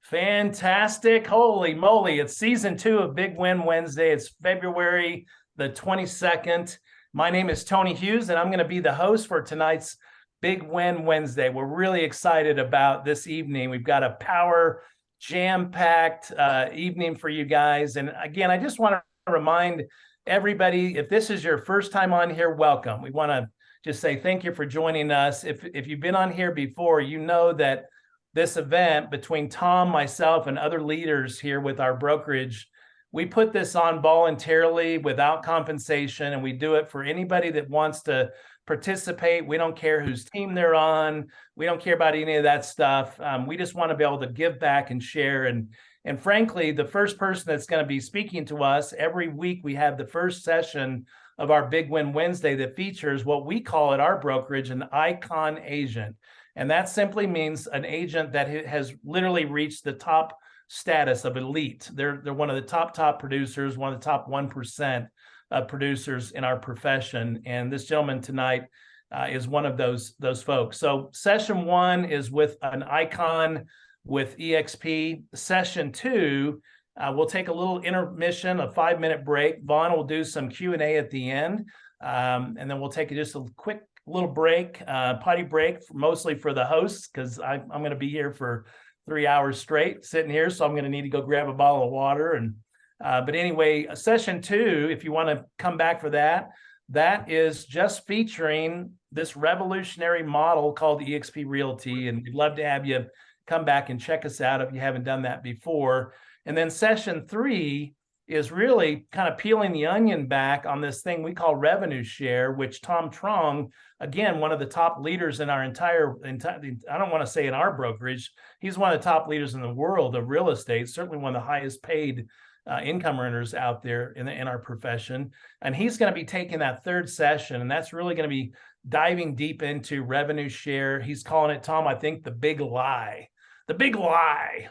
Fantastic. Holy moly. It's season 2 of Big Win Wednesday. It's February the 22nd. My name is Tony Hughes, and I'm going to be the host for tonight's Big Win Wednesday. We're really excited about this evening. We've got a power jam-packed evening for you guys. And again, I just want to remind everybody, if this is your first time on here, welcome. We want to just say thank you for joining us. If you've been on here before, you know that this event between Tom, myself, and other leaders here with our brokerage, we put this on voluntarily without compensation, and we do it for anybody that wants to participate. We don't care whose team they're on. We don't care about any of that stuff. We just want to be able to give back and share. And frankly, the first person that's going to be speaking to us every week, we have the first session of our Big Win Wednesday that features what we call at our brokerage an icon agent. And that simply means an agent that has literally reached the top status of elite. They're one of the top producers, one of the top 1% of producers in our profession. And this gentleman tonight is one of those folks. So session 1 is with an icon with EXP. Session 2, we'll take a little intermission, a 5-minute break. Vaughn will do some Q&A at the end. And then we'll take just a quick little break, potty break, mostly for the hosts, because I'm going to be here for 3 hours straight sitting here. So I'm going to need to go grab a bottle of water. And but anyway, session 2, if you want to come back for that, that is just featuring this revolutionary model called EXP Realty. And we'd love to have you come back and check us out if you haven't done that before. And then session 3 is really kind of peeling the onion back on this thing we call revenue share, which Tom Trong, again, one of the top leaders in our entire, I don't want to say in our brokerage, he's one of the top leaders in the world of real estate, certainly one of the highest paid income earners out there in our profession. And he's going to be taking that third session, and that's really going to be diving deep into revenue share. He's calling it, Tom, I think, the big lie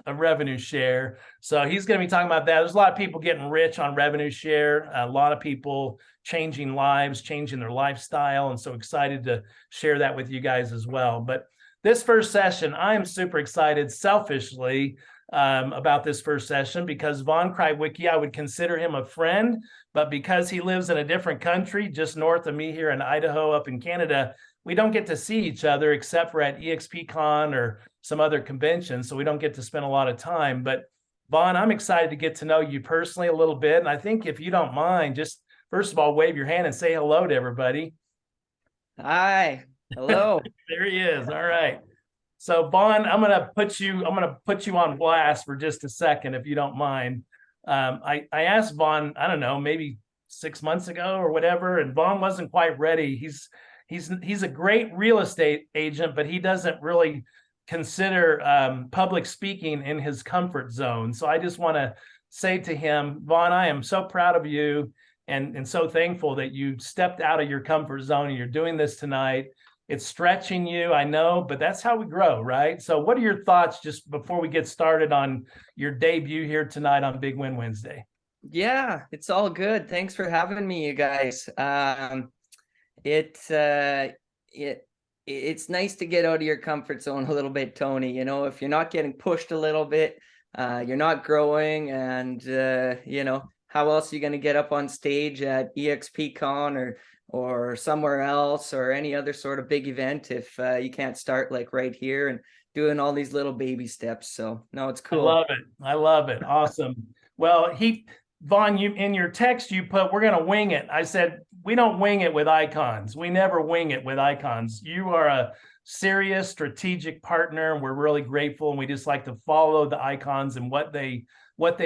of revenue share. So he's going to be talking about that. There's a lot of people getting rich on revenue share, a lot of people changing lives, changing their lifestyle. And so excited to share that with you guys as well. But this first session, I'm super excited selfishly about this first session because Vaughn Krywicki, I would consider him a friend, but because he lives in a different country, just north of me here in Idaho, up in Canada, we don't get to see each other except for at EXPCon or some other conventions, so we don't get to spend a lot of time. But Vaughn, I'm excited to get to know you personally a little bit. And I think if you don't mind, just first of all, wave your hand and say hello to everybody. Hi. Hello. There he is. All right. So Vaughn, I'm gonna put you on blast for just a second, if you don't mind. I asked Vaughn, I don't know, maybe 6 months ago or whatever, and Vaughn wasn't quite ready. He's a great real estate agent, but he doesn't really consider public speaking in his comfort zone. So I just want to say to him, Vaughn, I am so proud of you and so thankful that you stepped out of your comfort zone and you're doing this tonight. It's stretching you, I know, but that's how we grow, right? So what are your thoughts just before we get started on your debut here tonight on Big Win Wednesday? Yeah, it's all good. Thanks for having me, you guys. It's nice to get out of your comfort zone a little bit, Tony. You know, if you're not getting pushed a little bit, you're not growing, and you know, how else are you going to get up on stage at EXPCon or somewhere else or any other sort of big event if you can't start like right here and doing all these little baby steps? So no, it's cool. I love it. Awesome. Well, Vaughn, you in your text you put, we're going to wing it. I said, we don't wing it with icons. We never wing it with icons. You are a serious strategic partner, and we're really grateful. And we just like to follow the icons and what they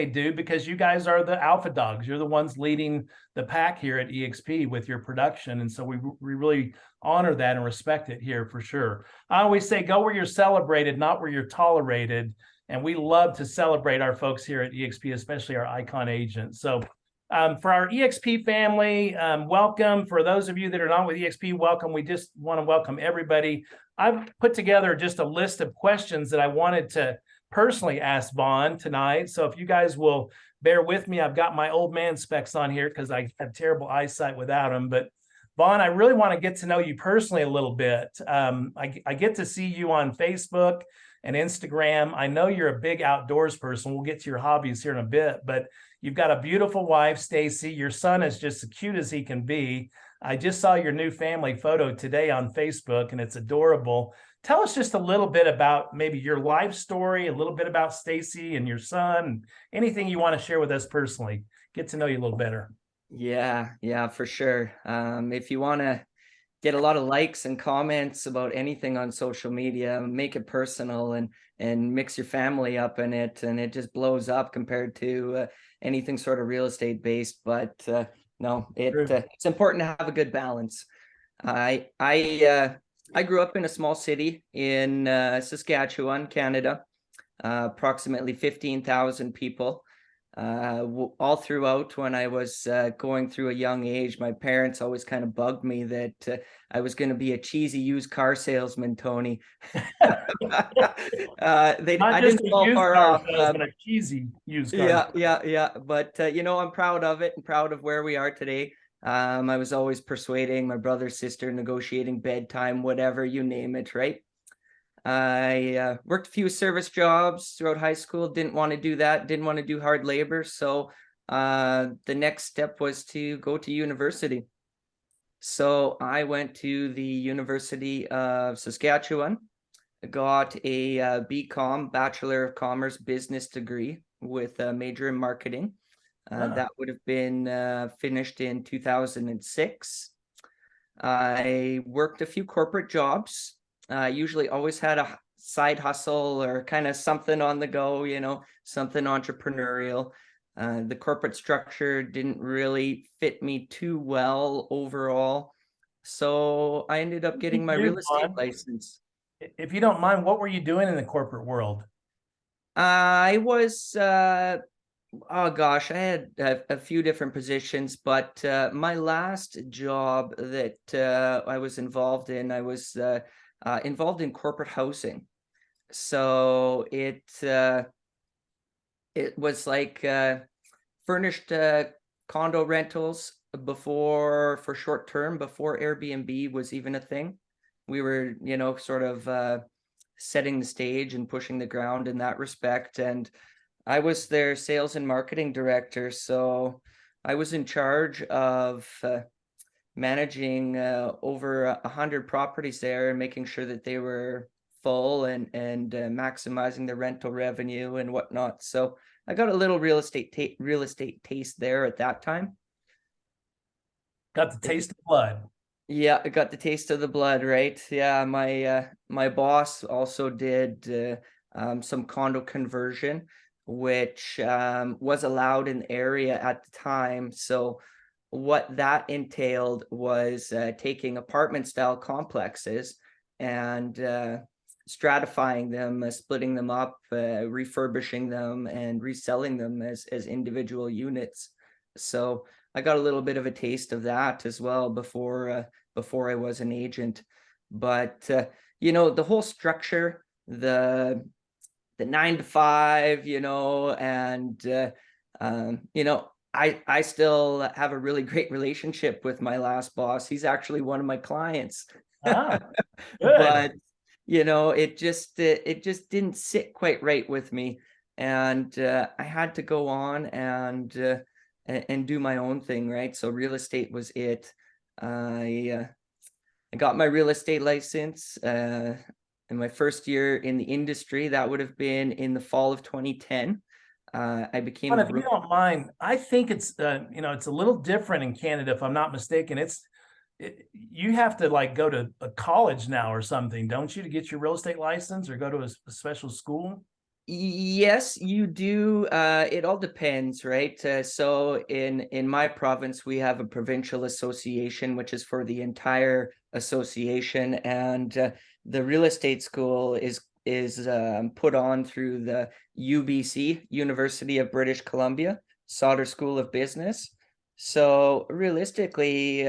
do, because you guys are the alpha dogs. You're the ones leading the pack here at EXP with your production. And so we really honor that and respect it here for sure. I always say, go where you're celebrated, not where you're tolerated. And we love to celebrate our folks here at EXP, especially our icon agents. So for our EXP family, welcome. For those of you that are not with EXP, welcome. We just want to welcome everybody. I've put together just a list of questions that I wanted to personally ask Vaughn tonight. So if you guys will bear with me, I've got my old man specs on here because I have terrible eyesight without them. But Vaughn, I really want to get to know you personally a little bit. I get to see you on Facebook and Instagram. I know you're a big outdoors person. We'll get to your hobbies here in a bit, but you've got a beautiful wife, Stacy. Your son is just as cute as he can be. I just saw your new family photo today on Facebook, and it's adorable. Tell us just a little bit about maybe your life story, a little bit about Stacy and your son, anything you want to share with us personally. Get to know you a little better. Yeah, for sure. If you want to get a lot of likes and comments about anything on social media, make it personal and mix your family up in it, and it just blows up compared to anything sort of real estate based. But no, it's important to have a good balance. I grew up in a small city in Saskatchewan, Canada, approximately 15,000 people. All throughout when I was going through a young age, my parents always kind of bugged me that I was going to be a cheesy used car salesman, Tony. I didn't fall far off. A cheesy used car. Yeah. But I'm proud of it and proud of where we are today. I was always persuading my brother, sister, negotiating bedtime, whatever, you name it, right? I worked a few service jobs throughout high school. Didn't want to do that. Didn't want to do hard labor. So the next step was to go to university. So I went to the University of Saskatchewan, got a BCom, Bachelor of Commerce Business degree with a major in marketing. That would have been finished in 2006. I worked a few corporate jobs. Usually always had a side hustle or kind of something on the go, something entrepreneurial. The corporate structure didn't really fit me too well overall. So I ended up getting my real estate license. If you don't mind, what were you doing in the corporate world? I was, oh gosh, I had a few different positions, but my last job that I was involved in, I was involved in corporate housing. So it was like furnished condo rentals for short term, before Airbnb was even a thing. We were, sort of setting the stage and pushing the ground in that respect. And I was their sales and marketing director. So I was in charge of managing over 100 properties there and making sure that they were full and maximizing the rental revenue and whatnot. So I got a little real estate taste there at that time. Got the taste of blood. Yeah, I got the taste of the blood, right? Yeah, my boss also did some condo conversion, which was allowed in the area at the time. So what that entailed was taking apartment style complexes and stratifying them, splitting them up, refurbishing them, and reselling them as individual units. So I got a little bit of a taste of that as well before I was an agent. But the whole structure, the 9 to 5, and I still have a really great relationship with my last boss. He's actually one of my clients. Good. But it just didn't sit quite right with me, and I had to go on and do my own thing, right? So real estate was it. I got my real estate license in my first year in the industry. That would have been in the fall of 2010. I became. If you don't mind, I think it's it's a little different in Canada, if I'm not mistaken. You have to like go to a college now or something, don't you, to get your real estate license, or go to a special school? Yes, you do. It all depends, right? So in my province, we have a provincial association, which is for the entire association, and the real estate school is put on through the UBC, University of British Columbia, Sauder School of Business. So realistically,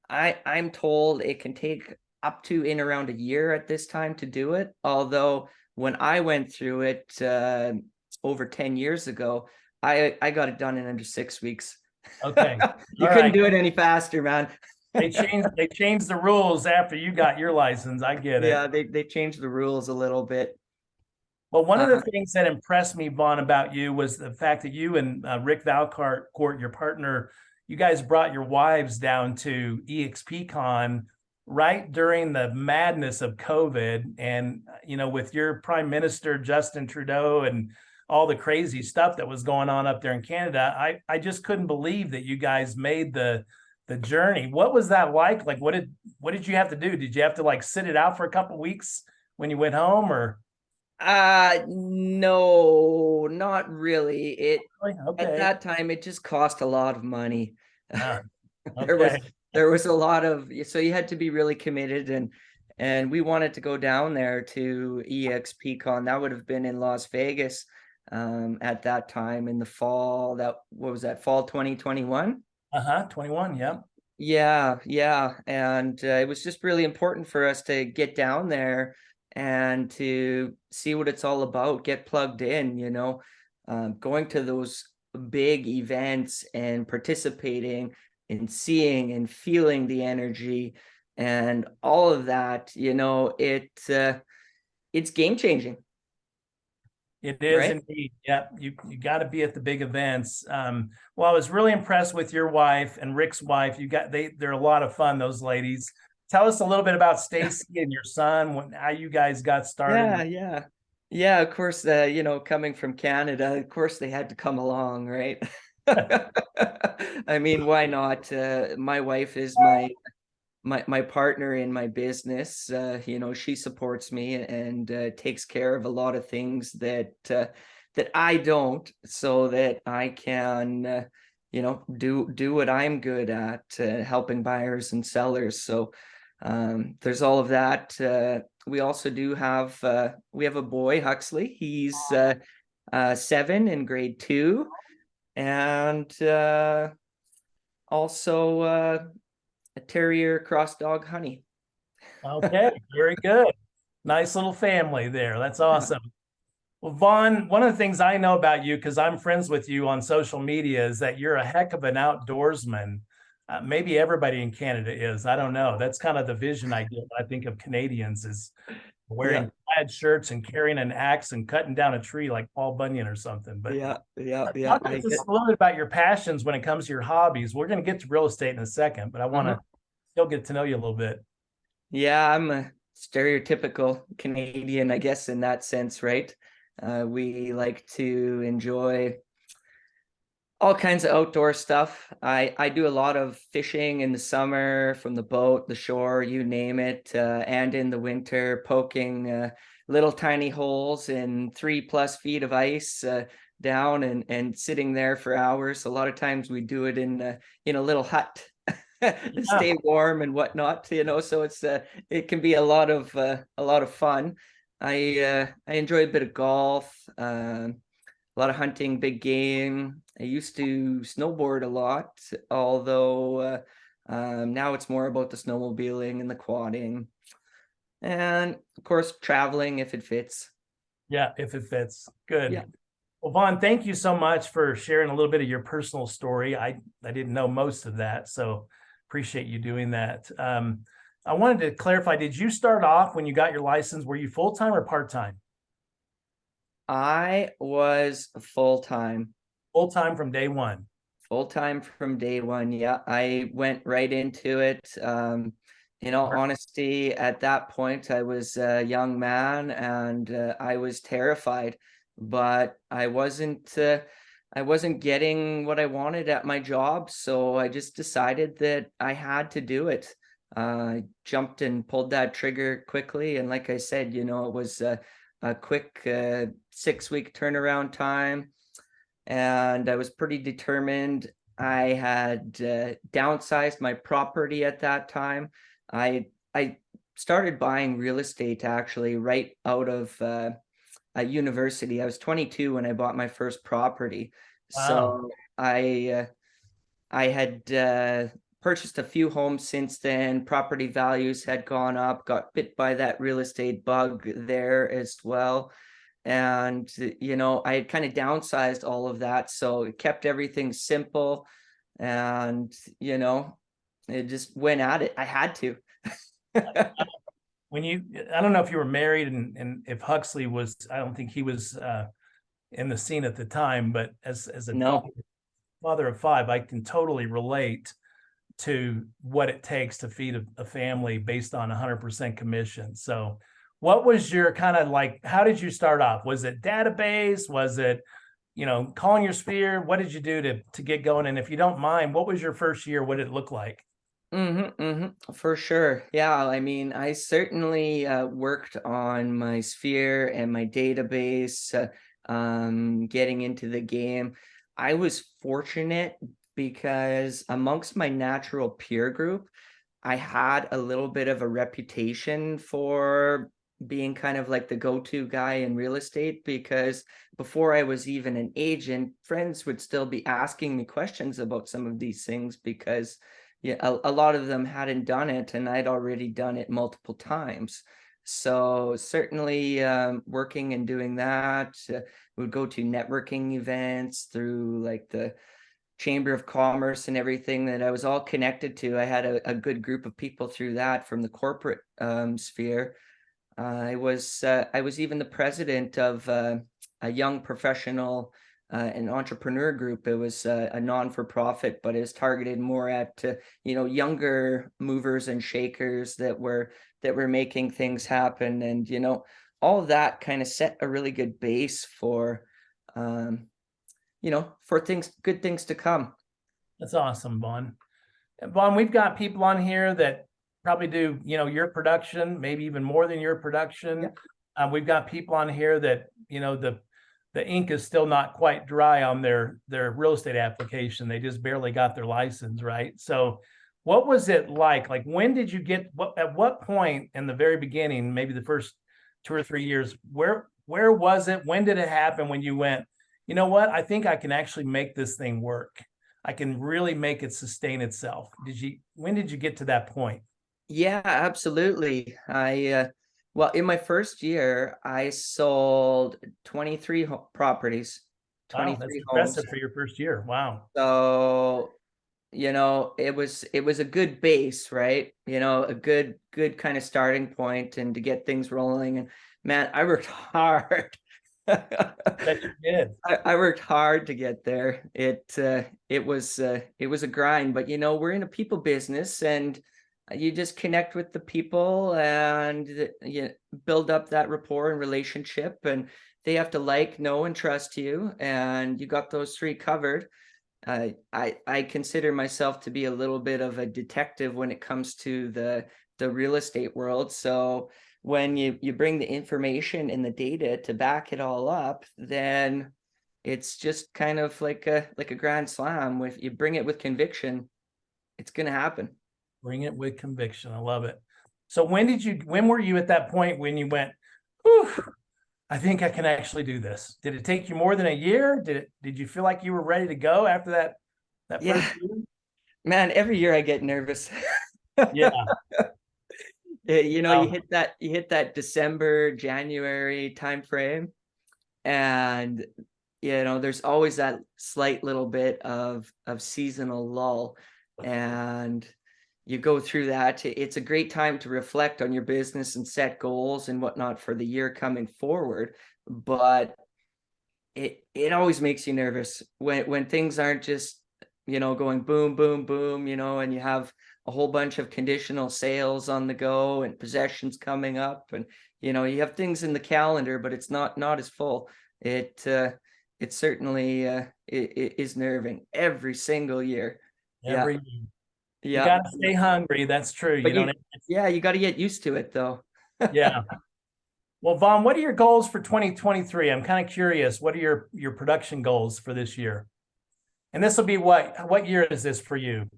I'm told it can take up to in around a year at this time to do it. Although when I went through it over 10 years ago, I got it done in under 6 weeks. Okay. You couldn't do it any faster, man. They changed the rules after you got your license. I get it. Yeah, they changed the rules a little bit. Well, one of the Uh, things that impressed me, Vaughn, about you was the fact that you and Rick Valcourt, your partner, you guys brought your wives down to EXPCon right during the madness of COVID. And, with your Prime Minister, Justin Trudeau, and all the crazy stuff that was going on up there in Canada, I just couldn't believe that you guys made the journey. What was that like? Like, what did you have to do? Did you have to like sit it out for a couple weeks when you went home, or? no, not really. At Okay. that time it just cost a lot of money. Ah, There was okay. there was a lot of, so you had to be really committed, and we wanted to go down there to EXPCon. That would have been in Las Vegas at that time in the fall. What was that, fall 2021? 21. Yep. Yeah, yeah. And it was just really important for us to get down there and to see what it's all about, get plugged in, going to those big events and participating and seeing and feeling the energy and all of that, it's game changing, It is right? indeed. Yep. You got to be at the big events. Well, I was really impressed with your wife and Rick's wife. They're a lot of fun, those ladies. Tell us a little bit about Stacy and your son, how you guys got started. Yeah, yeah. Yeah, of course, coming from Canada, of course they had to come along, right? I mean, why not? My wife is my partner in my business. She supports me and takes care of a lot of things that I don't, so that I can do what I'm good at, helping buyers and sellers. So there's all of that. We also do have we have a boy, Huxley. He's 7 in grade 2, and also a terrier cross dog, Honey. Okay, very good. Nice little family there. That's Yeah. awesome. Well, Vaughn, one of the things I know about you, because I'm friends with you on social media, is that you're a heck of an outdoorsman. Maybe everybody in Canada is. I don't know. That's kind of the vision I get when I think of Canadians, is Yeah, wearing plaid shirts and carrying an axe and cutting down a tree like Paul Bunyan or something. But yeah, yeah, yeah. talk to us a little bit about your passions when it comes to your hobbies. We're going to get to real estate in a second, but I want Uh-huh. to still get to know you a little bit. Yeah, I'm a stereotypical Canadian, I guess, in that sense, right? We like to enjoy all kinds of outdoor stuff. I do a lot of fishing in the summer, from the boat, the shore, you name it, and in the winter, poking little tiny holes in 3+ feet of ice down, and sitting there for hours. A lot of times we do it in a little hut to Yeah. stay warm and whatnot. So it can be a lot of fun. I enjoy a bit of golf. A lot of hunting, big game. I used to snowboard a lot, although now it's more about the snowmobiling and the quadding, and of course traveling if it fits. Yeah, if it fits. Yeah. Good. Well, Vaughn, thank you so much for sharing a little bit of your personal story. I didn't know most of that, so appreciate you doing that. I wanted to clarify, did you start off when you got your license, were you full-time or part-time? I was full-time. Full-time from day one. Full-time from day one. Yeah, I went right into it. In all honesty, at that point, I was a young man, and I was terrified, but I wasn't getting what I wanted at my job, so I just decided that I had to do it. I jumped and pulled that trigger quickly, and like I said, it was a quick 6-week turnaround time, and I was pretty determined. I had downsized my property at that time. I started buying real estate actually right out of a university. I was 22 when I bought my first property. Wow. So I had purchased a few homes since then. Property values had gone up, got bit by that real estate bug there as well. And, I had kind of downsized all of that. So it kept everything simple. And, It just went at it. I had to. When you, I don't know if you were married and if Huxley was, I don't think he was in the scene at the time, but as a No. father of five, I can totally relate to what it takes to feed a family based on 100% commission. So what was your kind of like, how did you start off? Was it database? Was it, calling your sphere? What did you do to get going? And if you don't mind, what was your first year? What did it look like? For sure. Yeah, I mean, I certainly worked on my sphere and my database, getting into the game. I was fortunate because amongst my natural peer group, I had a little bit of a reputation for being kind of like the go-to guy in real estate, because before I was even an agent, friends would still be asking me questions about some of these things because yeah, a lot of them hadn't done it and I'd already done it multiple times. So certainly working and doing that, would go to networking events through like the Chamber of Commerce and everything that I was all connected to. I had a good group of people through that from the corporate sphere. I was even the president of a young professional an entrepreneur group. It was a non-for-profit, but is targeted more at younger movers and shakers that were making things happen, and all of that kind of set a really good base for for good things to come. That's awesome, Vaughn. And Vaughn, we've got people on here that probably do, your production, maybe even more than your production. Yeah. We've got people on here that, the ink is still not quite dry on their real estate application. They just barely got their license, right? So what was it like? Like, when did you get, at what point in the very beginning, maybe the first 2 or 3 years, where was it? When did it happen when you went, you know what? I think I can actually make this thing work. I can really make it sustain itself. When did you get to that point? Yeah, absolutely. Well, in my first year, I sold 23 properties, Wow, that's 23 homes. impressive for your first year. Wow. So, it was a good base, right? A good kind of starting point and to get things rolling. And man, I worked hard. Bet you did. I worked hard to get there. It was a grind, but we're in a people business, and you just connect with the people and you build up that rapport and relationship, and they have to like, know, and trust you, and you got those three covered. I consider myself to be a little bit of a detective when it comes to the real estate world. So when you bring the information and the data to back it all up, then it's just kind of like a grand slam. If you bring it with conviction, it's going to happen. Bring it with conviction. I love it. So when were you at that point when you went, whew, I think I can actually do this? Did it take you more than a year? Did you feel like you were ready to go after that Yeah, first year? man, every year I get nervous. Yeah. You hit that December, January time frame, and there's always that slight little bit of seasonal lull, and you go through that. It's a great time to reflect on your business and set goals and whatnot for the year coming forward, but it always makes you nervous when things aren't just going boom boom boom, and you have a whole bunch of conditional sales on the go and possessions coming up, and you have things in the calendar, but it's not as full. It certainly it is nerving every single year. Yeah. Every year. You Yeah. got to stay hungry. That's true. You But don't. you got to get used to it though. Yeah. Well, Vaughn, what are your goals for 2023? I'm kind of curious. What are your production goals for this year? And this will be what year is this for you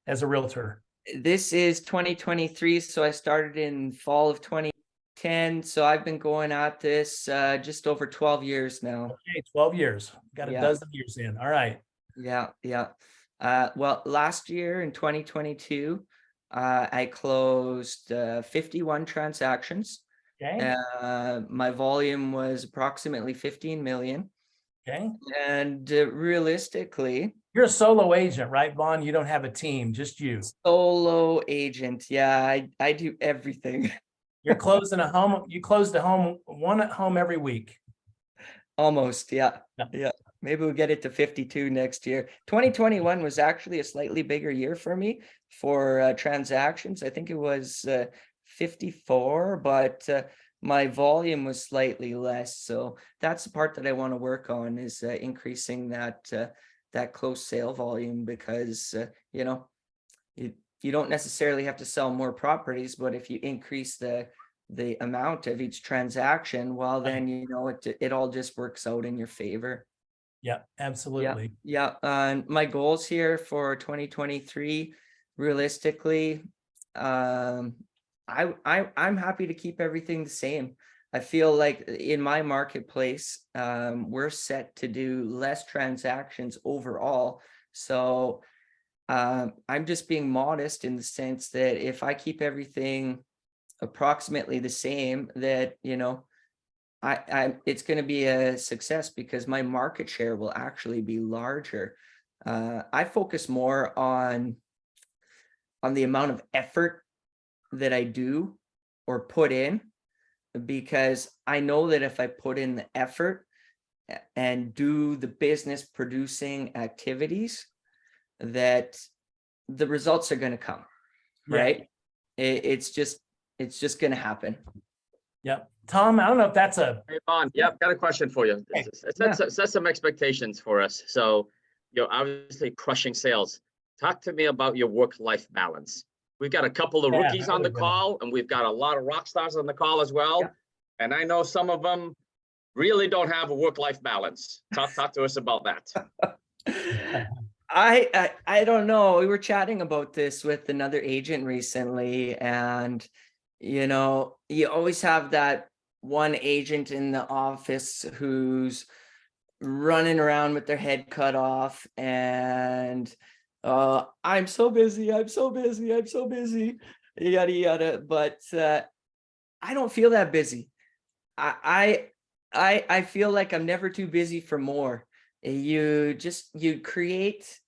as a realtor? This is 2023, so I started in fall of 2010. So I've been going at this just over 12 years now. Okay, 12 years. Got a dozen years in. All right. Yeah. Well, last year in 2022, I closed 51 transactions. Okay. My volume was approximately 15 million. Okay. And realistically, You're a solo agent, right, Vaughn? You don't have a team, just you. Solo agent. Yeah, I do everything. You're closing a home. You closed a home, one at home every week. Almost, yeah. Yeah. Yeah. Maybe we'll get it to 52 next year. 2021 was actually a slightly bigger year for me for transactions. I think it was 54, but my volume was slightly less. So that's the part that I want to work on, is increasing that close sale volume, because you don't necessarily have to sell more properties, but if you increase the amount of each transaction, well, then it all just works out in your favor. Yeah, absolutely. Yeah. And my goals here for 2023, realistically, I'm happy to keep everything the same. I feel like in my marketplace, we're set to do less transactions overall. So I'm just being modest in the sense that if I keep everything approximately the same, that it's going to be a success, because my market share will actually be larger. I focus more on the amount of effort that I do or put in, because I know that if I put in the effort and do the business producing activities, that the results are going to come. Right. It's just going to happen. Yep. Tom, I don't know if that's a. Hey, Vaughn, yeah, I've got a question for you. Hey. Set some expectations for us. So you're obviously crushing sales. Talk to me about your work-life balance. We've got a couple of rookies on the call, and we've got a lot of rock stars on the call as well. Yeah. And I know some of them really don't have a work-life balance. Talk to us about that. I don't know. We were chatting about this with another agent recently, and you always have that one agent in the office who's running around with their head cut off, and I'm so busy, yada yada. But I don't feel that busy. I feel like I'm never too busy for more. You create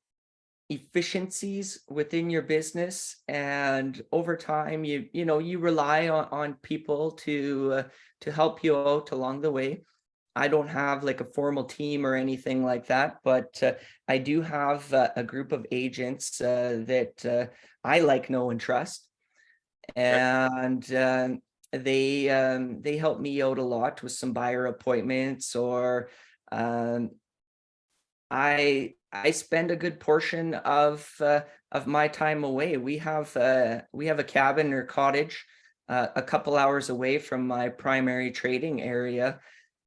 efficiencies within your business, and over time you rely on people to help you out along the way. I don't have like a formal team or anything like that, but I do have a group of agents that I like, know, and trust, and they help me out a lot with some buyer appointments, or I spend a good portion of my time away. We have a cabin or cottage a couple hours away from my primary trading area,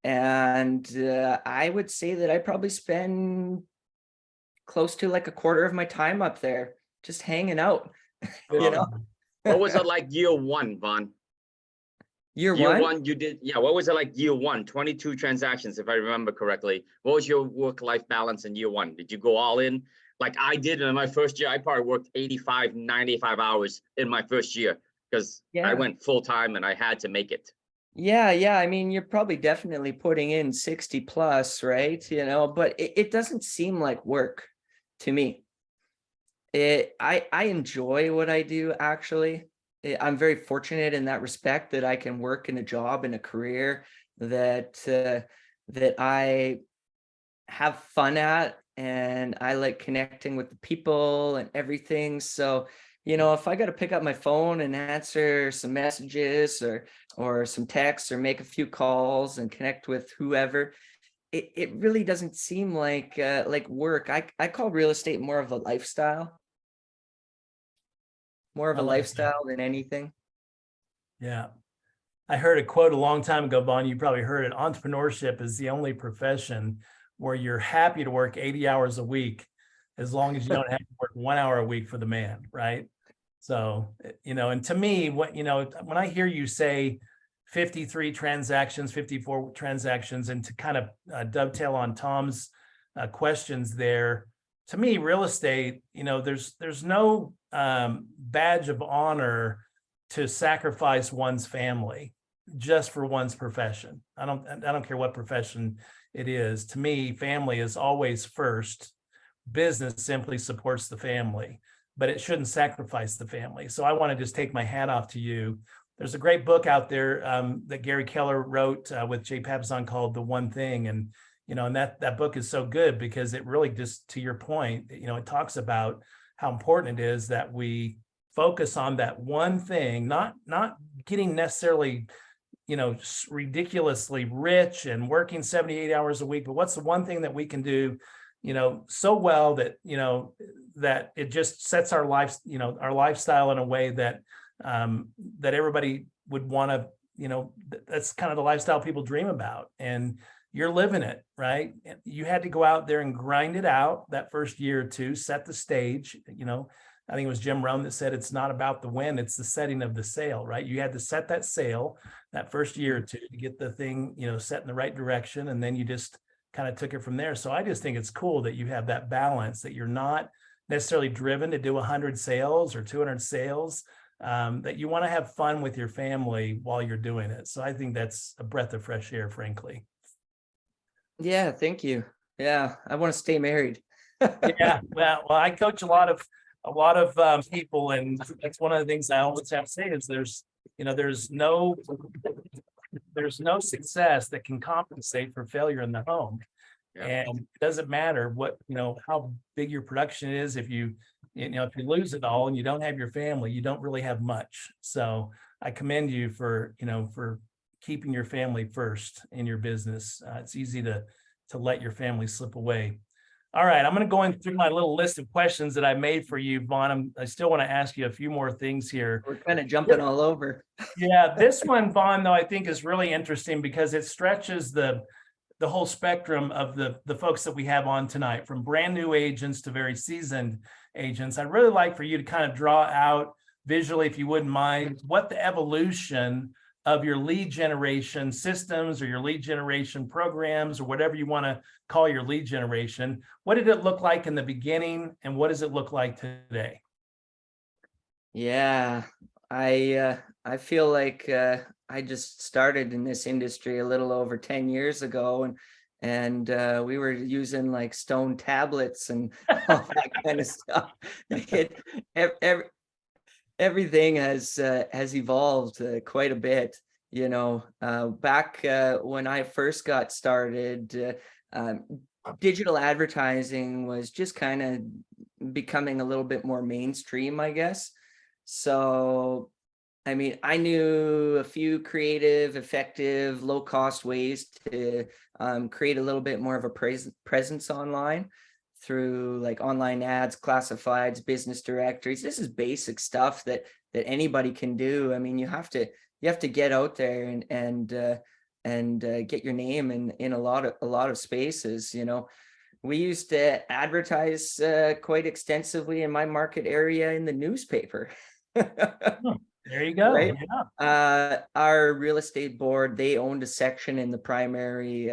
and I would say that I probably spend close to like a quarter of my time up there just hanging out. What was it like year one, Vaughn? Year Year one? one, you did, yeah. What was it like year one? 22 transactions, if I remember correctly. What was your work-life balance in year one? Did you go all in? Like I did in my first year, I probably worked 85, 95 hours in my first year, because I went full time and I had to make it. Yeah. I mean, you're probably definitely putting in 60 plus, right? But it doesn't seem like work to me. I enjoy what I do, actually. I'm very fortunate in that respect, that I can work in a job, in a career that I have fun at, and I like connecting with the people and everything. So, if I got to pick up my phone and answer some messages or some texts, or make a few calls and connect with whoever, it really doesn't seem like work. I call real estate more of a lifestyle. More of a lifestyle than anything. Yeah. I heard a quote a long time ago, Vaughn, you probably heard it. Entrepreneurship is the only profession where you're happy to work 80 hours a week, as long as you don't have to work 1 hour a week for the man, right? So, and to me, when I hear you say 53 transactions, 54 transactions, and to kind of dovetail on Tom's questions there, to me, real estate, there's no badge of honor to sacrifice one's family just for one's profession. I don't care what profession it is. To me, family is always first, business simply supports the family, but it shouldn't sacrifice the family. So I want to just take my hat off to you. There's a great book out there that Gary Keller wrote with Jay Papasan called The One Thing. And, and that book is so good because it really just, to your point, it talks about how important it is that we focus on that one thing, not getting necessarily, ridiculously rich and working 78 hours a week, but what's the one thing that we can do, so well that, that it just sets our lives, our lifestyle in a way that that everybody would want to, that's kind of the lifestyle people dream about. And you're living it, right? You had to go out there and grind it out that first year or two, set the stage. I think it was Jim Rohn that said it's not about the win, it's the setting of the sail, right? You had to set that sail that first year or two to get the thing, set in the right direction. And then you just kind of took it from there. So I just think it's cool that you have that balance, that you're not necessarily driven to do 100 sales or 200 sales, that you want to have fun with your family while you're doing it. So I think that's a breath of fresh air, frankly. Yeah, thank you. Yeah, I want to stay married. Yeah, well, I coach a lot of people, and that's one of the things I always have to say is there's no success that can compensate for failure in the home. Yeah. And it doesn't matter what, how big your production is. If you lose it all and you don't have your family, you don't really have much. So I commend you for keeping your family first in your business. It's easy to let your family slip away. All right, I'm going to go in through my little list of questions that I made for you, Vaughn. I still want to ask you a few more things here. We're kind of jumping all over. Yeah, this one, Vaughn, though, I think is really interesting because it stretches the whole spectrum of the folks that we have on tonight, from brand new agents to very seasoned agents. I'd really like for you to kind of draw out visually, if you wouldn't mind, what the evolution of your lead generation systems or your lead generation programs or whatever you want to call your lead generation. What did it look like in the beginning and what does it look like today? Yeah, I feel like I just started in this industry a little over 10 years ago, and we were using like stone tablets and all that kind of stuff. Everything has evolved quite a bit. Back when I first got started, digital advertising was just kind of becoming a little bit more mainstream, I guess. So, I mean, I knew a few creative, effective, low-cost ways to create a little bit more of a presence online through like online ads, classifieds, business directories. This is basic stuff that anybody can do. I mean, you have to get out there and get your name in a lot of spaces. We used to advertise quite extensively in my market area in the newspaper. There you go. Right? Yeah. Our real estate board, they owned a section in the primary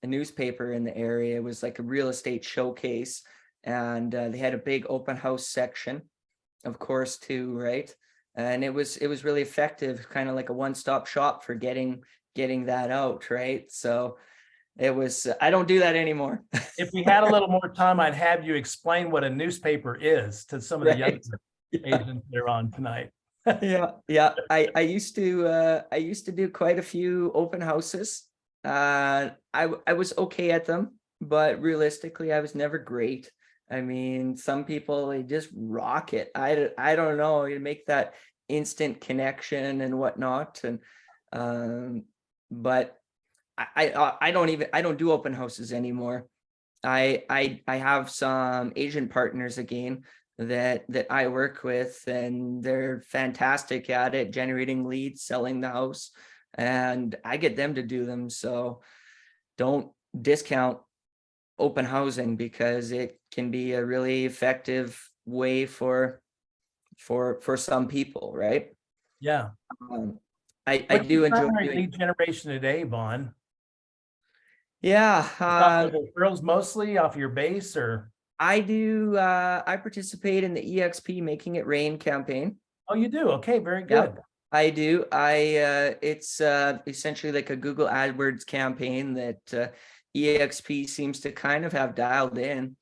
a newspaper in the area. It was like a real estate showcase, and they had a big open house section, of course, too, right? And it was really effective, kind of like a one-stop shop for getting that out, right? So it was, I don't do that anymore. If we had a little more time, I'd have you explain what a newspaper is to some of the younger agents that are on tonight. Yeah. I used to do quite a few open houses. I was okay at them, but realistically, I was never great. I mean, some people, they just rock it. I don't know, you make that instant connection and whatnot. And but I don't do open houses anymore. I have some agent partners again that I work with, and they're fantastic at it, generating leads, selling the house, and I get them to do them. So don't discount open housing, because it can be a really effective way for some people, right? Yeah. I What's do your enjoy primary doing. lead generation today, Vaughn? Yeah, Off of referrals mostly off your base, or? I do. I participate in the EXP Making It Rain campaign. Oh, you do? Okay, very good. Yep, I do. It's essentially like a Google AdWords campaign that EXP seems to kind of have dialed in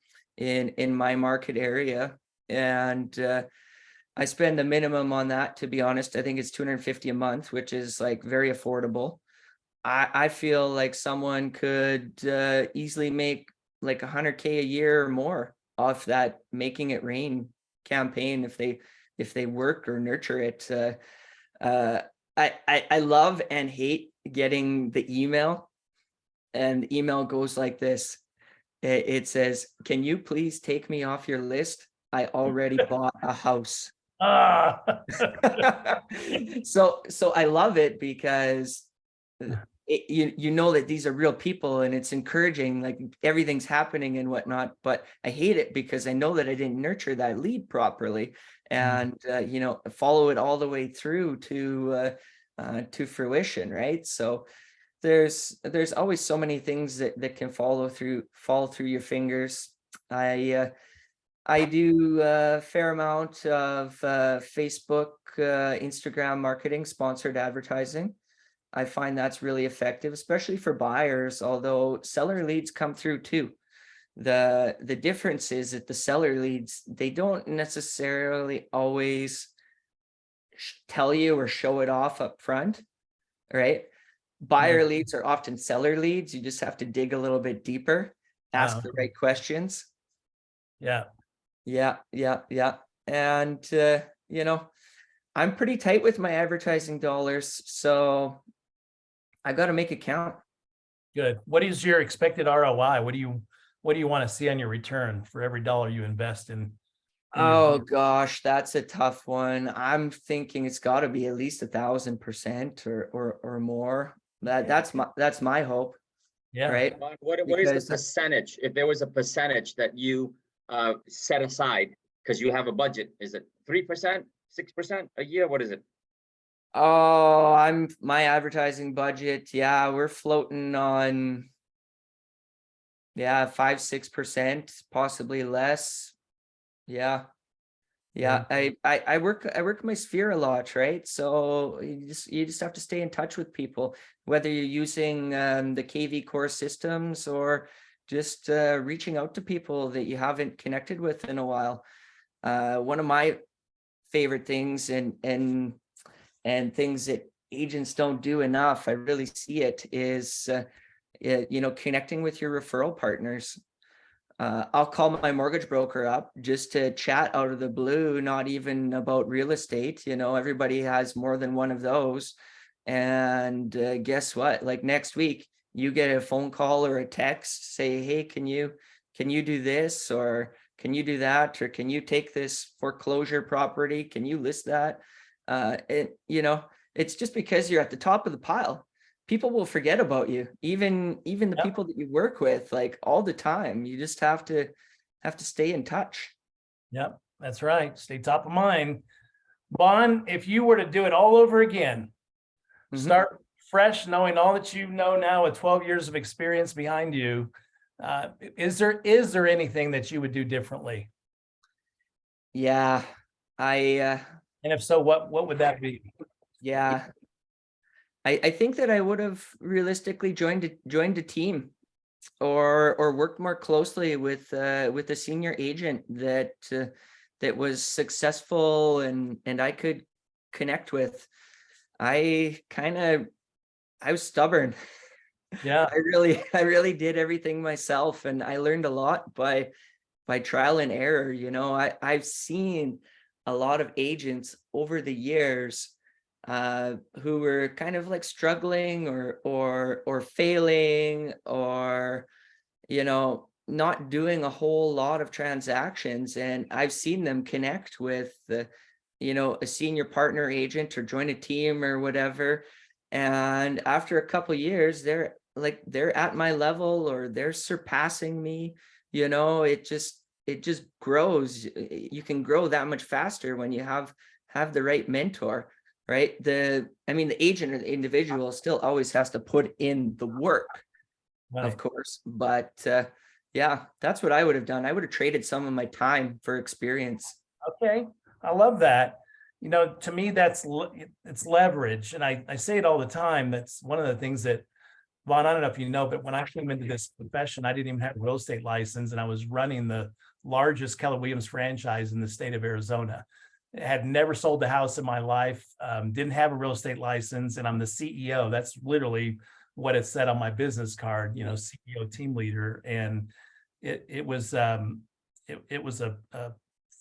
my market area. And I spend the minimum on that, to be honest. I think it's $250 a month, which is like very affordable. I feel like someone could easily make like 100K a year or more off that Making It Rain campaign if they work or nurture it. I love and hate getting the email, and the email goes like this. It says, "Can you please take me off your list? I already bought a house." Ah, So I love it because you know that these are real people, and it's encouraging, like everything's happening and whatnot. But I hate it because I know that I didn't nurture that lead properly, and follow it all the way through to fruition, right? So there's always so many things that can fall through your fingers. I do a fair amount of Facebook, Instagram marketing, sponsored advertising. I find that's really effective, especially for buyers, although seller leads come through too. The difference is that the seller leads, they don't necessarily always tell you or show it off up front, right? Buyer leads are often seller leads. You just have to dig a little bit deeper, ask the right questions. yeah. Yeah. And, I'm pretty tight with my advertising dollars, so I got to make it count. Good. What is your expected ROI? What do you want to see on your return for every dollar you invest in Oh gosh, that's a tough one. I'm thinking it's got to be at least 1,000% or more. That's my hope, yeah. right? What is Because the percentage? If there was a percentage that you set aside because you have a budget, is it 3%, 6% a year? What is it? oh, my advertising budget. Yeah, we're floating on 5-6%, possibly less. Yeah. I work my sphere a lot, right? So you just have to stay in touch with people, whether you're using the KV core systems or just reaching out to people that you haven't connected with in a while. One of my favorite things and things that agents don't do enough, I really see it, is connecting with your referral partners. I'll call my mortgage broker up just to chat out of the blue, not even about real estate. Everybody has more than one of those. And guess what? Like next week, you get a phone call or a text, say, "Hey, can you do this, or can you do that, or can you take this foreclosure property? Can you list that?" It's just because you're at the top of the pile. People will forget about you, even the Yep. people that you work with, like all the time. You just have to stay in touch. Yep, that's right. Stay top of mind. Vaughn, if you were to do it all over again, Mhm. start fresh, knowing all that you know now with 12 years of experience behind you, is there anything that you would do differently? Yeah, I And if so, what would that be? yeah, I think that I would have realistically joined a team, or worked more closely with a senior agent that was successful and I could connect with. I was stubborn. Yeah, I really did everything myself, and I learned a lot by trial and error. I've seen a lot of agents over the years who were kind of like struggling or failing, or not doing a whole lot of transactions, and I've seen them connect with a senior partner agent or join a team or whatever, and after a couple years they're at my level or they're surpassing me. It just grows. You can grow that much faster when you have the right mentor, right? The agent or the individual still always has to put in the work, right. of course, but yeah, that's what I would have done. I would have traded some of my time for experience. Okay, I love that. To me, it's leverage, and I say it all the time. That's one of the things that Vaughn, I don't know if you know, but when I came into this profession, I didn't even have a real estate license, and I was running the largest Keller Williams franchise in the state of Arizona. I had never sold a house in my life, didn't have a real estate license, and I'm the CEO. That's literally what it said on my business card, CEO team leader. And it was a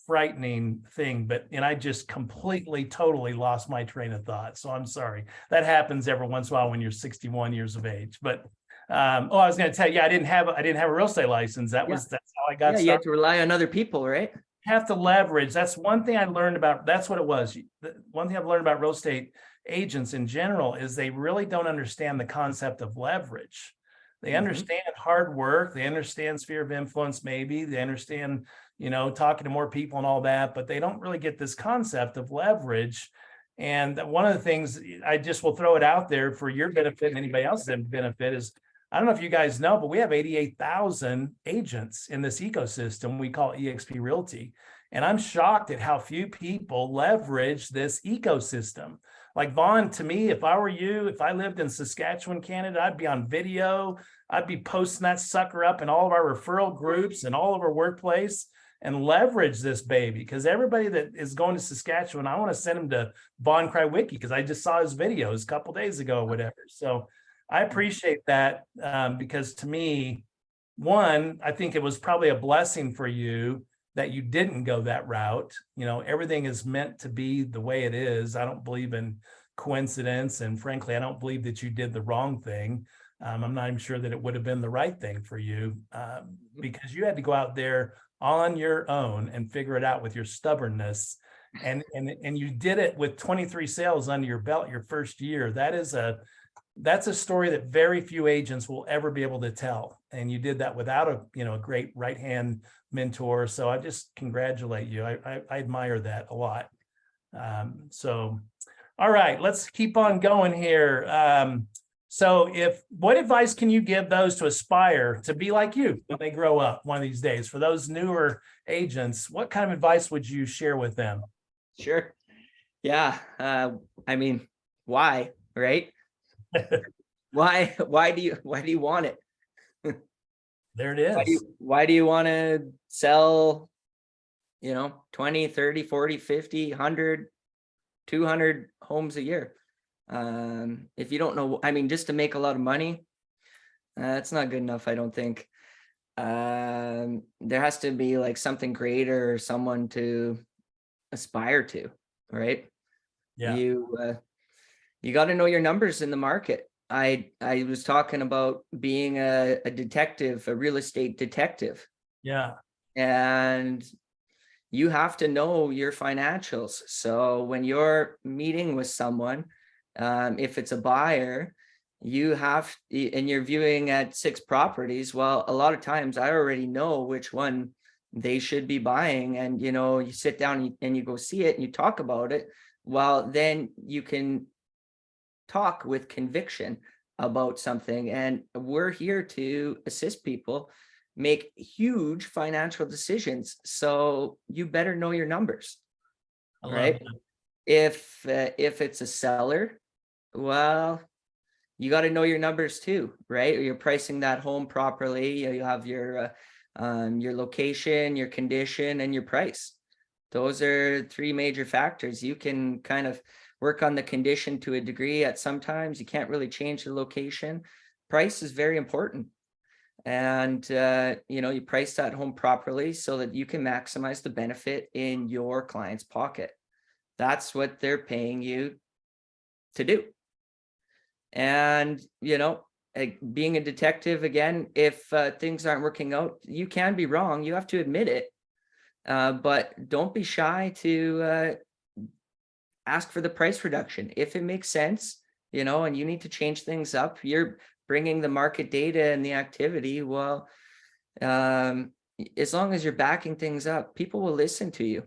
frightening thing, and I just completely, totally lost my train of thought. So I'm sorry. That happens every once in a while when you're 61 years of age. But I was going to tell you, I didn't have a real estate license. That's how I got started. You had to rely on other people, right? Have to leverage. That's one thing I learned about. That's what it was. One thing I've learned about real estate agents in general is they really don't understand the concept of leverage. They understand hard work. They understand sphere of influence. Maybe they understand, talking to more people and all that, but they don't really get this concept of leverage. And one of the things I just will throw it out there for your benefit and anybody else's benefit is, I don't know if you guys know, but we have 88,000 agents in this ecosystem we call eXp Realty. And I'm shocked at how few people leverage this ecosystem. Like Vaughn, to me, if I were you, if I lived in Saskatchewan, Canada, I'd be on video. I'd be posting that sucker up in all of our referral groups and all of our workplace and leverage this baby. Because everybody that is going to Saskatchewan, I want to send them to Vaughn Krywicki because I just saw his videos a couple days ago or whatever. So I appreciate that because to me, one, I think it was probably a blessing for you that you didn't go that route. Everything is meant to be the way it is. I don't believe in coincidence. And frankly, I don't believe that you did the wrong thing. I'm not even sure that it would have been the right thing for you because you had to go out there on your own and figure it out with your stubbornness. And you did it with 23 sales under your belt your first year. That's a story that very few agents will ever be able to tell. And you did that without a great right-hand mentor. So I just congratulate you. I admire that a lot. All right, let's keep on going here. So what advice can you give those to aspire to be like you when they grow up one of these days? For those newer agents, what kind of advice would you share with them? Sure. Yeah. Why, right? Why do you want it? There it is. Why do you want to sell 20, 30, 40, 50, 100, 200 homes a year? If you don't know, just to make a lot of money, that's not good enough, I don't think. There has to be like something greater or someone to aspire to, right? Yeah. You got to know your numbers in the market. I was talking about being a detective, a real estate detective. Yeah. And you have to know your financials. So when you're meeting with someone, if it's a buyer, and you're viewing at 6 properties, well, a lot of times I already know which one they should be buying. And, you sit down and you go see it and you talk about it. Well, then you can talk with conviction about something. And we're here to assist people make huge financial decisions. So you better know your numbers, right? If it's a seller, well, you got to know your numbers too, right? You're pricing that home properly. You have your location, your condition, and your price. Those are 3 major factors. You can kind of work on the condition to a degree. At sometimes you can't really change the location. Price is very important. And, you price that home properly so that you can maximize the benefit in your client's pocket. That's what they're paying you to do. And, being a detective, again, if things aren't working out, you can be wrong. You have to admit it. But don't be shy to ask for the price reduction. If it makes sense, and you need to change things up, you're bringing the market data and the activity. Well, as long as you're backing things up, people will listen to you.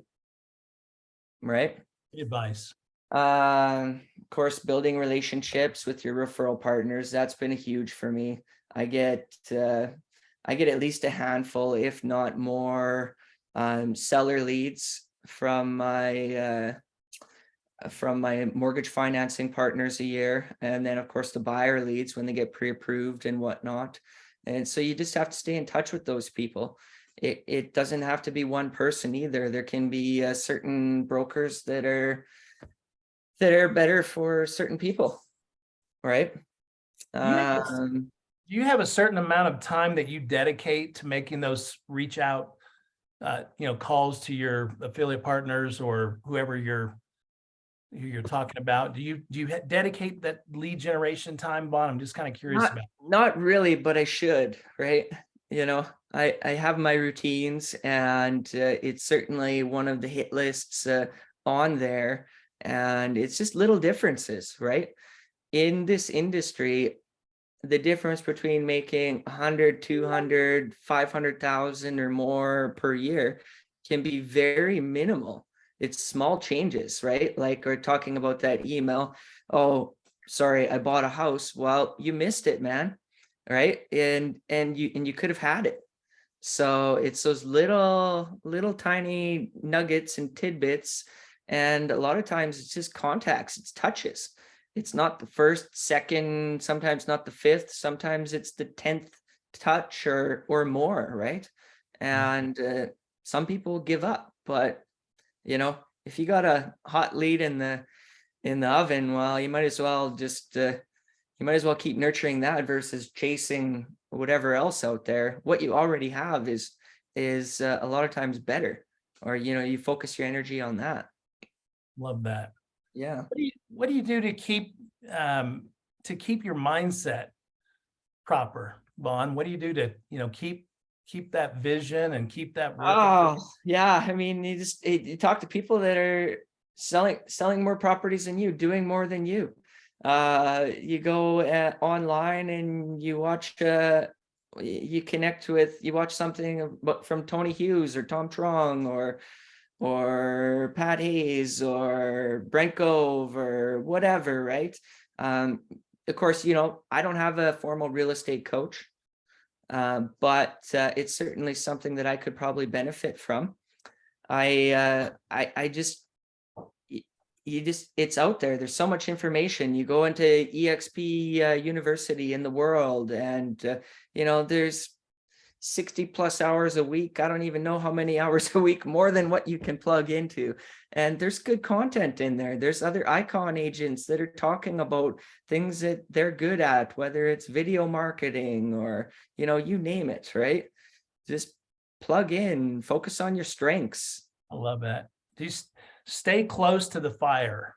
Right? Advice. Of course, building relationships with your referral partners. That's been huge for me. I get at least a handful, if not more, seller leads from my from my mortgage financing partners a year. And then of course the buyer leads when they get pre-approved and whatnot. And so you just have to stay in touch with those people. It doesn't have to be one person either. There can be certain brokers that are better for certain people, right? Do you have a certain amount of time that you dedicate to making those reach out, calls to your affiliate partners or whoever you're talking about? Do you dedicate that lead generation time, Vaughn? I'm just kind of curious about. Not really, but I should, right? I have my routines, and it's certainly one of the hit lists on there, and it's just little differences, right? In this industry, the difference between making 100, 200, 500,000 or more per year can be very minimal. It's small changes, right? Like we're talking about that email. Oh, sorry, I bought a house. Well, you missed it, man. Right. And you could have had it. So it's those little tiny nuggets and tidbits. And a lot of times it's just contacts, it's touches. It's not the first, second, sometimes not the fifth, sometimes it's the 10th touch or more, right? And some people give up, but if you got a hot lead in the oven, well, you might as well keep nurturing that versus chasing whatever else out there. What you already have is a lot of times better, or you focus your energy on that. Love that. Yeah. What do you do to keep your mindset proper, Vaughn? What do you do to keep that vision and keep that work? Oh yeah, I mean, you talk to people that are selling more properties than you, doing more than you. You go online and you watch you watch something from Tony Hughes or Tom Trong or Pat Hayes or Brent Gove or whatever, right? Of course, I don't have a formal real estate coach, but it's certainly something that I could probably benefit from. It's out there. There's so much information. You go into EXP university in the world, and there's 60 plus hours a week. I don't even know how many hours a week, more than what you can plug into. And there's good content in there. There's other icon agents that are talking about things that they're good at, whether it's video marketing or, you name it, right? Just plug in, focus on your strengths. I love that. Just stay close to the fire.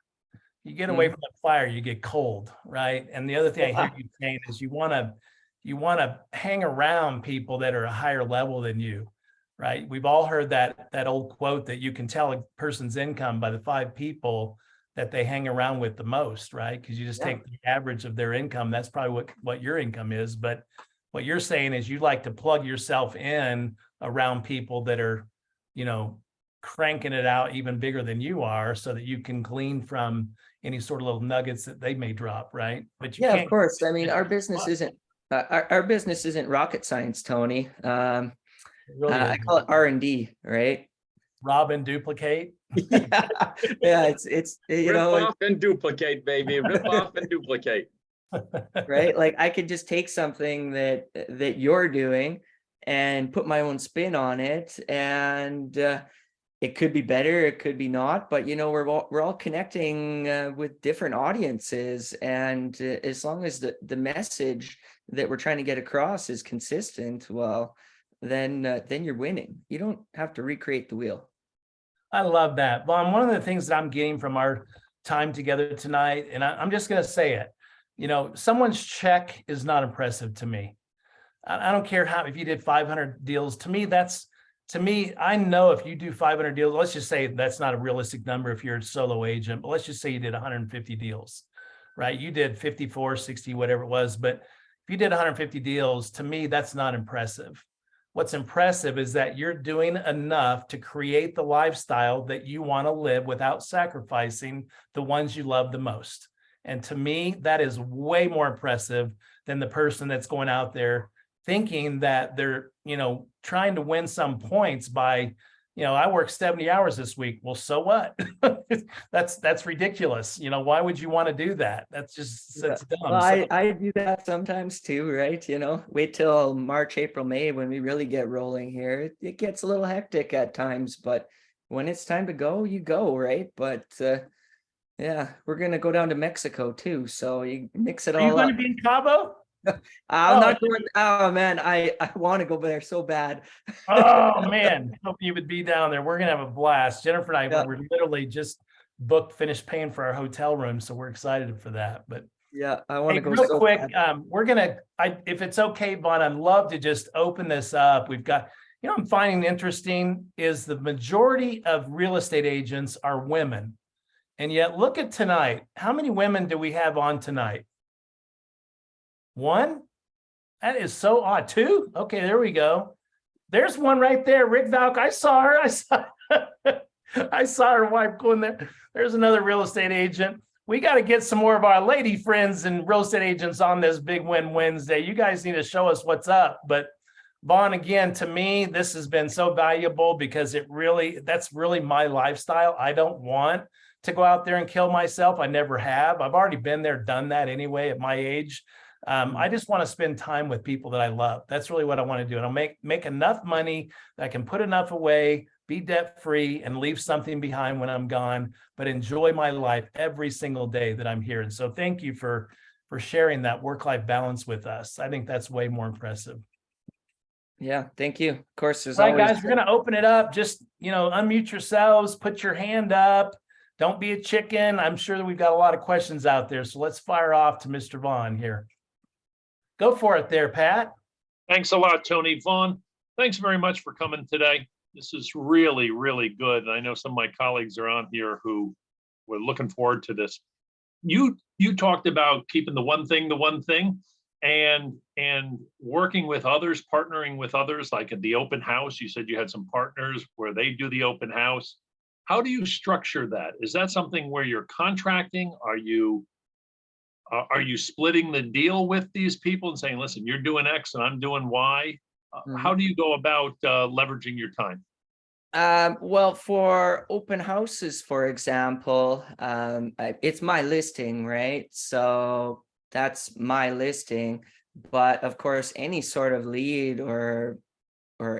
You get away from the fire, you get cold, right? And the other thing I hear you saying is you want to hang around people that are a higher level than you, right? We've all heard that old quote that you can tell a person's income by the 5 people that they hang around with the most, right? Because you just take the average of their income. That's probably what your income is. But what you're saying is you like to plug yourself in around people that are, cranking it out even bigger than you are, so that you can glean from any sort of little nuggets that they may drop, right? But you can't. Of course. I mean, our business isn't rocket science, Tony. Really I call it R&D, right? Rob and duplicate. Yeah, it's rip off and duplicate, baby. Rip off and duplicate. Right? Like I could just take something that you're doing and put my own spin on it, and it could be better, it could be not, but we're all connecting with different audiences, and as long as the message that we're trying to get across is consistent, well, then you're winning. You don't have to recreate the wheel. I love that. Vaughn, one of the things that I'm getting from our time together tonight, and I'm just going to say it, someone's check is not impressive to me. I don't care if you did 500 deals. To me, I know if you do 500 deals, let's just say that's not a realistic number if you're a solo agent, but let's just say you did 150 deals, right? You did 54, 60, whatever it was. But if you did 150 deals, to me, that's not impressive. What's impressive is that you're doing enough to create the lifestyle that you want to live without sacrificing the ones you love the most. And to me, that is way more impressive than the person that's going out there thinking that they're, trying to win some points by I work 70 hours this week. Well, so what? That's ridiculous. Why would you want to do that? That's Yeah. dumb. Well, So, I do that sometimes too, right? Wait till March, April, May when we really get rolling here. It gets a little hectic at times, but when it's time to go, you go, right? But yeah, we're gonna go down to Mexico too, so you mix it are you all going up. to be in Cabo? I'm Oh, not going. Oh man, I want to go there so bad. oh man, hope you would be down there. We're gonna have a blast. Jennifer and I, Yeah. we're literally just finished paying for our hotel room, so we're excited for that. But Yeah, I want hey, to go real so quick, bad. if it's okay, Vaughn, I'd love to just open this up. We've got, I'm finding interesting is the majority of real estate agents are women. And yet look at tonight. How many women do we have on tonight? One? That is so odd. Two? Okay, there we go. There's one right there. Rick Valk. I saw her. I saw her wife going there. There's another real estate agent. We got to get some more of our lady friends and real estate agents on this Big Win Wednesday. You guys need to show us what's up. But Vaughn, again, to me, this has been so valuable because that's really my lifestyle. I don't want to go out there and kill myself. I never have. I've already been there, done that anyway at my age. I just want to spend time with people that I love. That's really what I want to do. And I'll make enough money that I can put enough away, be debt free, and leave something behind when I'm gone, but enjoy my life every single day that I'm here. And so thank you for sharing that work-life balance with us. I think that's way more impressive. Yeah, thank you. Of course, there's All right, always. guys, we're going to open it up. Just, unmute yourselves, put your hand up. Don't be a chicken. I'm sure that we've got a lot of questions out there. So let's fire off to Mr. Vaughn here. Go for it there, Pat. Thanks a lot, Tony. Vaughn, thanks very much for coming today. This is really, really good. And I know some of my colleagues are on here who were looking forward to this. You talked about keeping the one thing, and working with others, partnering with others, like at the open house. You said you had some partners where they do the open house. How do you structure that? Is that something where you're contracting? Are you splitting the deal with these people and saying, listen, you're doing X and I'm doing Y? How do you go about leveraging your time? Well, for open houses, for example, it's my listing, right? So that's my listing. But of course, any sort of lead or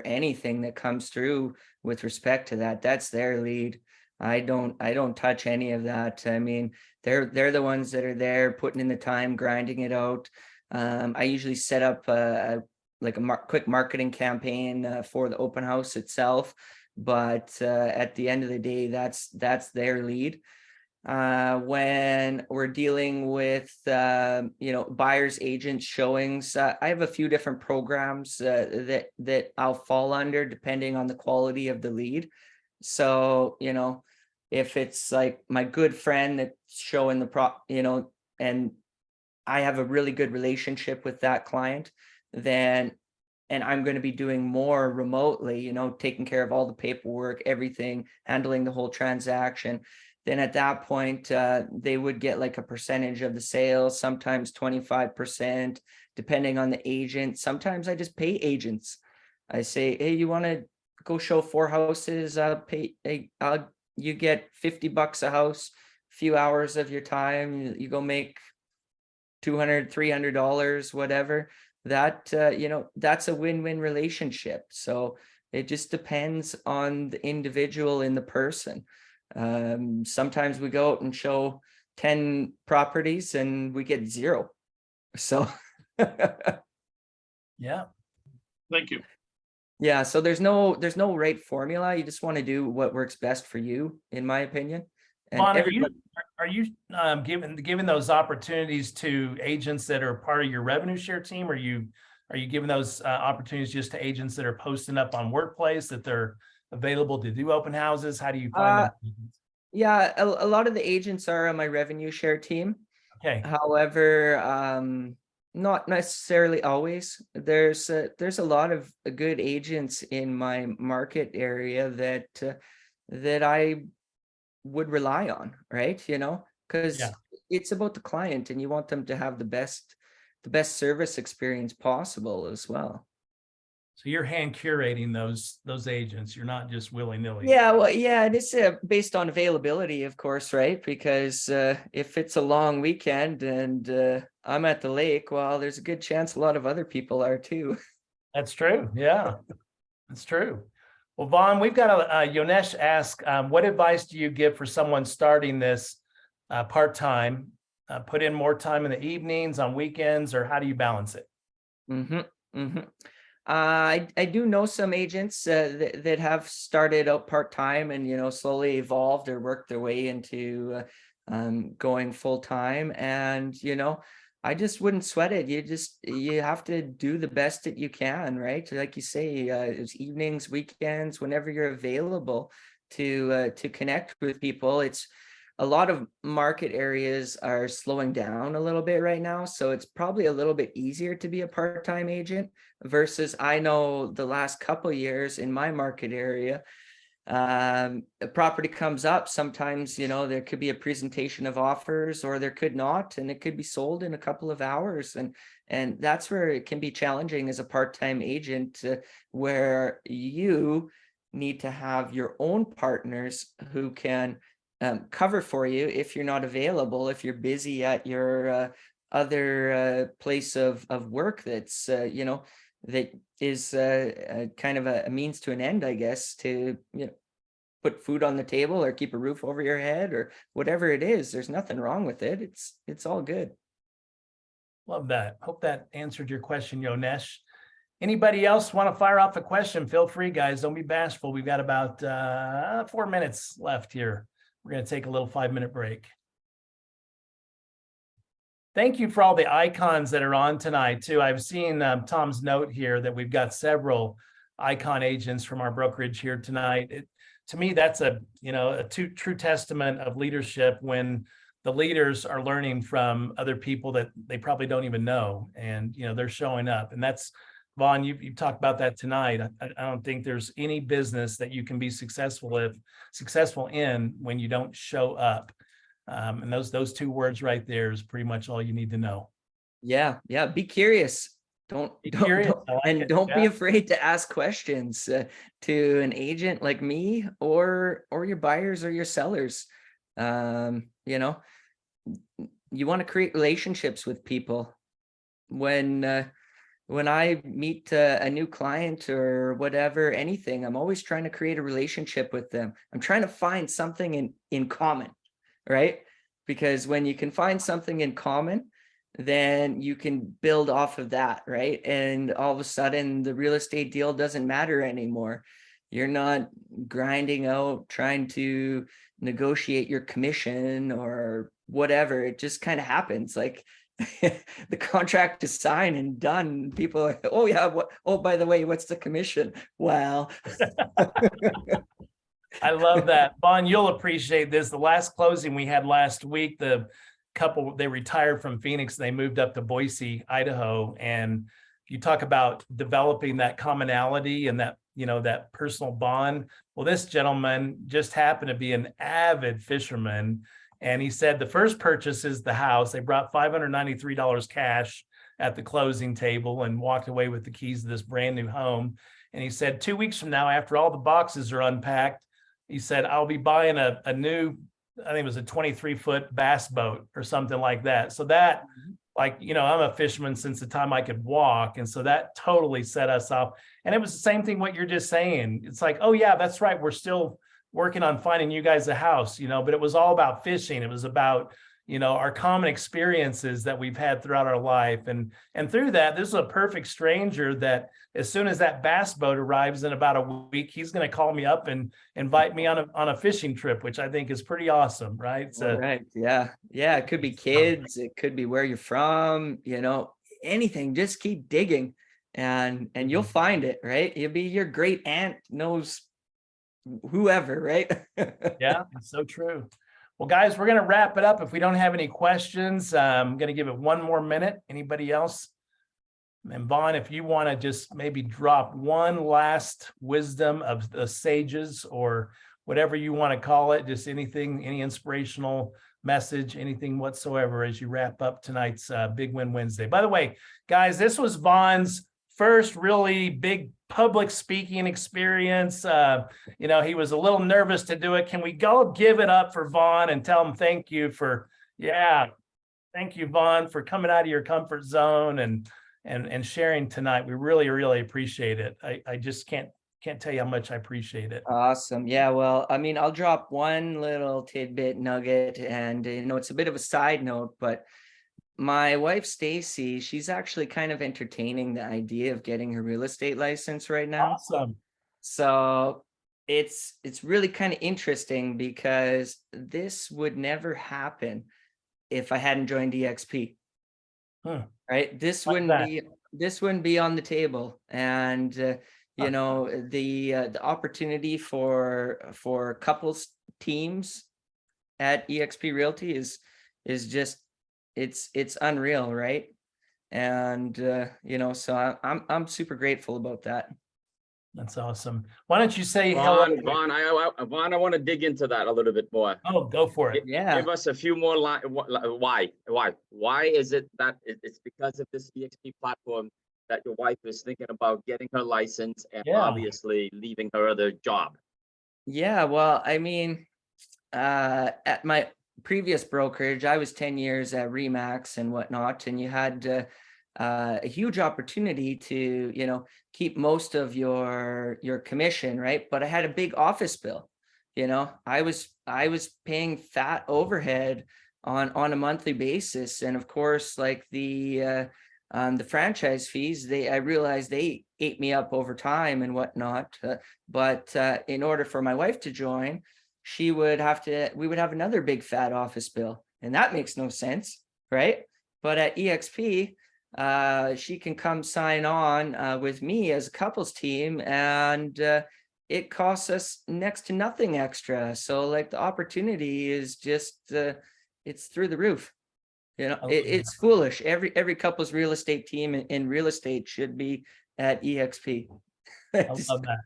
anything that comes through with respect to that, that's their lead. I don't touch any of that. I mean, they're the ones that are there putting in the time, grinding it out. I usually set up quick marketing campaign for the open house itself, but at the end of the day, that's their lead. When we're dealing with buyers agents, showings, I have a few different programs that I'll fall under depending on the quality of the lead. So if it's like my good friend that's showing the and I have a really good relationship with that client, then and I'm going to be doing more remotely, taking care of all the paperwork, everything, handling the whole transaction, then at that point, they would get like a percentage of the sales, sometimes 25%, depending on the agent. Sometimes I just pay agents. I say, hey, you want to go show 4 houses? You get $50 a house, few hours of your time. You go make $200, $300, whatever. That, that's a win-win relationship. So it just depends on the individual and the person. Sometimes we go out and show 10 properties and we get 0. So Yeah. Thank you. yeah, so there's no right formula. You just want to do what works best for you, in my opinion. And Vaughn, everybody, are you giving those opportunities to agents that are part of your revenue share team? Are you giving those opportunities just to agents that are posting up on Workplace that they're available to do open houses? How do you find them? yeah, a lot of the agents are on my revenue share team. Okay. However, not necessarily always. There's a lot of good agents in my market area that I would rely on, right? Because it's about the client and you want them to have the best service experience possible as well. So you're hand curating those agents. You're not just willy-nilly. Yeah, well, yeah, it is based on availability, of course, right? Because if it's a long weekend and I'm at the lake, well, there's a good chance a lot of other people are too. That's true. Yeah, that's true. Well, Vaughn, we've got a Yonesh ask, what advice do you give for someone starting this part-time? Put in more time in the evenings, on weekends, or how do you balance it? Mm-hmm. Mm-hmm. I do know some agents that have started out part-time and, slowly evolved or worked their way into going full-time. And, I just wouldn't sweat it. You have to do the best that you can, right? Like you say, it's evenings, weekends, whenever you're available to connect with people. It's a lot of market areas are slowing down a little bit right now. So it's probably a little bit easier to be a part-time agent versus I know the last couple of years in my market area, a property comes up. Sometimes, there could be a presentation of offers or there could not, and it could be sold in a couple of hours. And that's where it can be challenging as a part-time agent, where you need to have your own partners who can cover for you if you're not available, if you're busy at your other place of work that's that is kind of a means to an end, I guess, to put food on the table or keep a roof over your head or whatever it is. There's nothing wrong with it. It's all good. Love that. Hope that answered your question, Yonesh. Anybody else want to fire off a question? Feel free, guys. Don't be bashful. We've got about 4 minutes left here. We're going to take a little 5-minute break. Thank you for all the icons that are on tonight, too. I've seen Tom's note here that we've got several icon agents from our brokerage here tonight. To me, that's a true testament of leadership when the leaders are learning from other people that they probably don't even know, and they're showing up. And that's, Vaughn, you talked about that tonight. I don't think there's any business that you can be successful in when you don't show up. And those two words right there is pretty much all you need to know. Yeah. Be curious. Don't Be curious. Don't be afraid to ask questions to an agent like me or your buyers or your sellers. You want to create relationships with people. When I meet a new client or whatever, anything, I'm always trying to create a relationship with them. I'm trying to find something in common, right? Because when you can find something in common, then you can build off of that, right? And all of a sudden, the real estate deal doesn't matter anymore. You're not grinding out, trying to negotiate your commission or whatever. It just kind of happens. Like the contract is signed and done. People are like, oh yeah, by the way, what's the commission? Well, I love that. Vaughn, you'll appreciate this. The last closing we had last week, the couple, they retired from Phoenix and they moved up to Boise, Idaho. And you talk about developing that commonality and that, that personal bond. Well, this gentleman just happened to be an avid fisherman. And he said the first purchase is the house. They brought $593 cash at the closing table and walked away with the keys to this brand new home. And he said 2 weeks from now, after all the boxes are unpacked, he said, I'll be buying a new, I think it was a 23-foot bass boat or something like that. So that, I'm a fisherman since the time I could walk. And so that totally set us off. And it was the same thing what you're just saying. It's like, oh yeah, that's right. We're still working on finding you guys a house, but it was all about fishing. It was about, our common experiences that we've had throughout our life. And through that, this is a perfect stranger that as soon as that bass boat arrives in about a week, he's going to call me up and invite me on a fishing trip, which I think is pretty awesome, right? So, right. Yeah. It could be kids. It could be where you're from, anything. Just keep digging and you'll find it, right? You'll be your great aunt knows whoever, right? Yeah, it's so true. Well, guys, we're going to wrap it up. If we don't have any questions, I'm going to give it 1 more minute. Anybody else? And Vaughn, if you want to just maybe drop one last wisdom of the sages or whatever you want to call it, just anything, any inspirational message, anything whatsoever as you wrap up tonight's Big Win Wednesday. By the way, guys, this was Vaughn's first really big public speaking experience. You know, he was a little nervous to do it. Can we go give it up for Vaughn and tell him thank you for, yeah, thank you, Vaughn, for coming out of your comfort zone and sharing tonight. We really, really appreciate it. I just can't tell you how much I appreciate it. Awesome. Yeah, well, I mean, I'll drop one little tidbit nugget, and you know, it's a bit of a side note, but my wife Stacy, she's actually kind of entertaining the idea of getting her real estate license right now. Awesome. So it's really kind of interesting because this would never happen if I hadn't joined EXP. Right? This Like wouldn't be on the table. And you know, the opportunity for couples teams at EXP Realty is just it's unreal, right? And you know, so I'm super grateful about that. That's awesome. Why don't you say hello? Vaughn, Vaughn, I want to dig into that a little bit more. Oh, go for it. Yeah. Give us a few more why is it that it's because of this EXP platform that your wife is thinking about getting her license and Yeah. obviously leaving her other job? Yeah, well, I mean, at my previous brokerage, I was 10 years at Remax and whatnot, and you had a huge opportunity to, you know, keep most of your commission, right? But I had a big office bill. You know, I was paying fat overhead on a monthly basis, and of course, like the franchise fees, I realized they ate me up over time and whatnot. But in order for my wife to join, we would have another big fat office bill, and that makes no sense, right? But at EXP, she can come sign on with me as a couples team, and it costs us next to nothing extra. So like the opportunity is just it's through the roof. You know, it's foolish. Every couple's real estate team in real estate should be at EXP. I love that.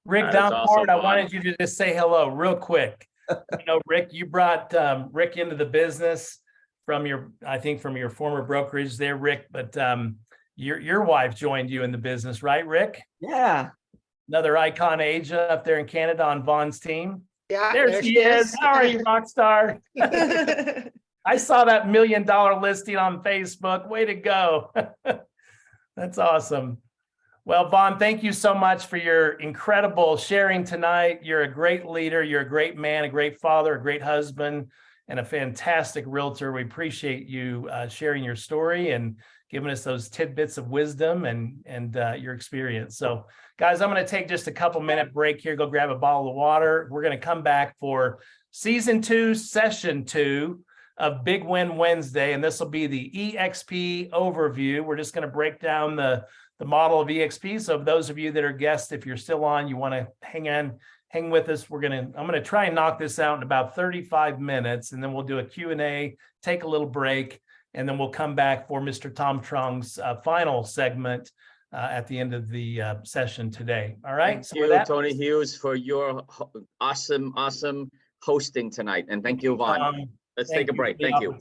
Rick That's Downport, awesome, I Vaughn. wanted you to just say hello real quick. You know, Rick, you brought Rick into the business from your former brokerage there, Rick, but your wife joined you in the business, right, Rick? Yeah. Another icon agent up there in Canada on Vaughn's team. Yeah, There she is. How are you, rock star? I saw that $1 million listing on Facebook. Way to go. That's awesome. Well, Vaughn, thank you so much for your incredible sharing tonight. You're a great leader. You're a great man, a great father, a great husband, and a fantastic realtor. We appreciate you sharing your story and giving us those tidbits of wisdom and your experience. So, guys, I'm going to take just a couple minute break here, go grab a bottle of water. We're going to come back for season 2, session 2 of Big Win Wednesday, and this will be the EXP overview. We're just going to break down the model of EXP. So those of you that are guests, if you're still on, you want to hang with us. I'm going to try and knock this out in about 35 minutes, and then we'll do a Q&A, take a little break, and then we'll come back for Mr. Tom Trung's final segment at the end of the session today. All right. Thank you, Tony Hughes, for your awesome hosting tonight. And thank you, Vaughn. Let's take a break. Thank you.